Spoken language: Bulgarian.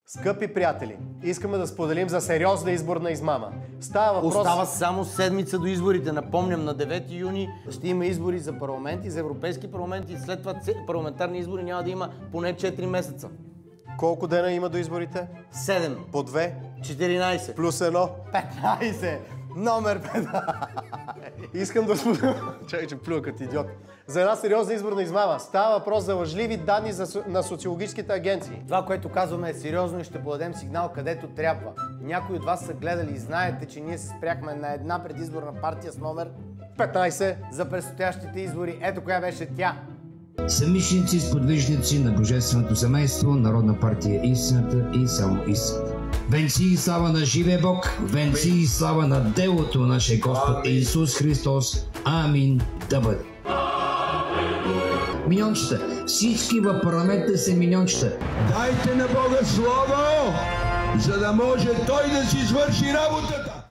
Скъпи приятели, искаме да споделим за сериозна изборна измама. Става въпрос... Остава само седмица до изборите. Напомням, на 9 юни ще има избори за парламент и за Европейски парламент и след това парламентарни избори няма да има поне 4 месеца. Колко дена има до изборите? 7. По 2? 14. Плюс 1? 15. Номер 5. Искам да споделя... Чакай, че плюя като идиот. За една сериозна изборна измама. Става въпрос за лъжливи данни на социологическите агенции. Това, което казваме, е сериозно и ще подадем сигнал където трябва. Някои от вас са гледали и знаете, че ние се спряхме на една предизборна партия с номер 15. За предстоящите избори. Ето коя беше тя. Съмишленици, сподвижници на Божественото семейство, Народна партия Истината и само Истината. Венци и слава на живия Бог, венци и слава на делото на нашия Господ Исус Христос. Амин да бъде. Миньончета, всички в парламента са миньончета. Дайте на Бога слово, за да може Той да си свърши работата.